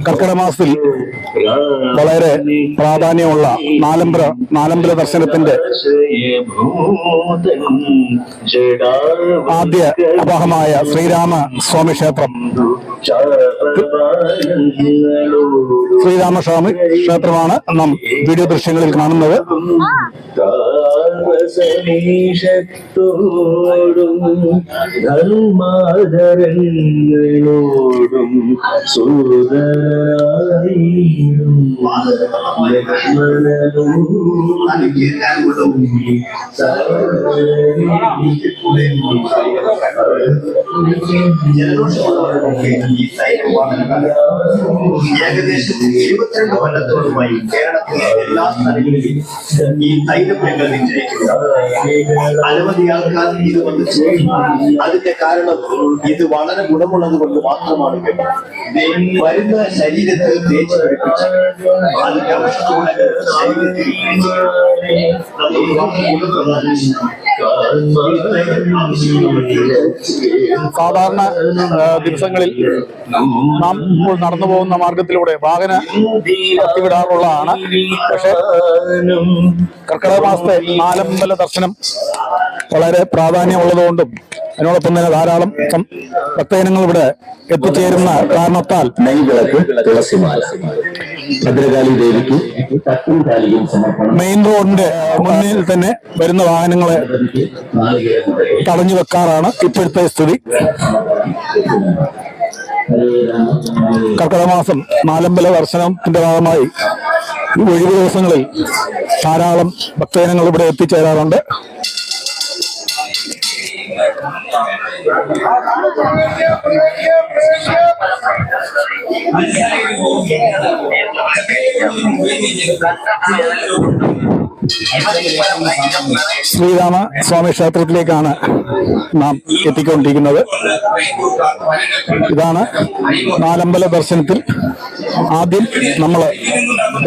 കർക്കിടക മാസത്തിൽ വളരെ പ്രാധാന്യമുള്ള നാലമ്പല ദർശനത്തിന്റെ ആദ്യ അപാഹമായ ശ്രീരാമ സ്വാമി ക്ഷേത്രം. ശ്രീരാമസ്വാമി ക്ഷേത്രമാണ് നാം വീഡിയോ ദൃശ്യങ്ങളിൽ കാണുന്നത്. ധർമാധരങ്ങളോടും സൂദരായും ലക്ഷ്മണനും ഏകദേശം 22 കൊല്ലത്തോളുമായി കേരളത്തിലെ എല്ലാ സ്ഥലങ്ങളിലും ഈ തൈലപ്പുരങ്ങൾ വിജയിക്കുന്നത്. അനവധി ആൾക്കാർ ഇത് വന്ന് ചോദിക്കും. അതിന്റെ കാരണം ഇത് വളരെ ഗുണമുള്ളത് കൊണ്ട് മാത്രമാണ്. വരുന്ന ശരീരത്തിൽ തേച്ച് പിടിപ്പിച്ച് അതിന്റെ ഔഷധഗുണങ്ങൾ ശരീരത്തിൽ സാധാരണ ദിവസങ്ങളിൽ നാം ഇപ്പോൾ നടന്നു പോകുന്ന മാർഗത്തിലൂടെ വാഹന കടത്തിവിടാറുള്ളതാണ്. പക്ഷെ കർക്കിടക മാസത്തെ നാലമ്പല ദർശനം വളരെ പ്രാധാന്യമുള്ളതുകൊണ്ടും അതിനോടൊപ്പം തന്നെ ധാരാളം ഭക്തജനങ്ങൾ ഇവിടെ എത്തിച്ചേരുന്ന കാരണത്താൽ മെയിൻ റോഡിന്റെ മുന്നിൽ തന്നെ വരുന്ന വാഹനങ്ങളെ തടഞ്ഞു വെക്കാറാണ് ഇപ്പോഴത്തെ സ്ഥിതി. കർക്കിടക മാസം നാലമ്പല ദർശനത്തിന്റെ ഭാഗമായി ഒഴിവ് ദിവസങ്ങളിൽ ധാരാളം ഭക്തജനങ്ങൾ ഇവിടെ എത്തിച്ചേരാറുണ്ട്. ശ്രീരാമ സ്വാമി ക്ഷേത്രത്തിലേക്കാണ് നാം എത്തിക്കൊണ്ടിരിക്കുന്നത്. ഇതാണ് നാലമ്പല ദർശനത്തിൽ ആദ്യം നമ്മൾ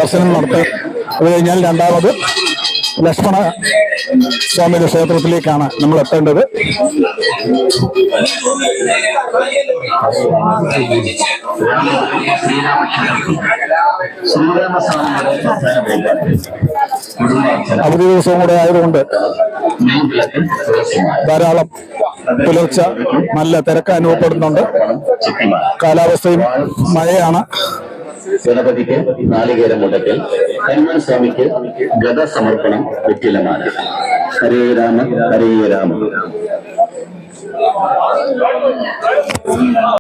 ദർശനം നടത്തുക. അത് കഴിഞ്ഞാൽ രണ്ടാമത് ലക്ഷ്മണ സ്വാമിയുടെ ക്ഷേത്രത്തിലേക്കാണ് നമ്മൾ എത്തേണ്ടത്. അവധി ദിവസവും കൂടെ ആയതുകൊണ്ട് ധാരാളം പുലർച്ച നല്ല തിരക്ക് അനുഭവപ്പെടുന്നുണ്ട്. കാലാവസ്ഥയും മഴയാണ്. ഗണപതിക്ക് നാളികേരം മുടക്കൽ, ഹനുമാൻ സ്വാമിക്ക് ഗദ സമർപ്പണം, വെറ്റിലമാല. ഹരേ രാമ ഹരേ രാമ.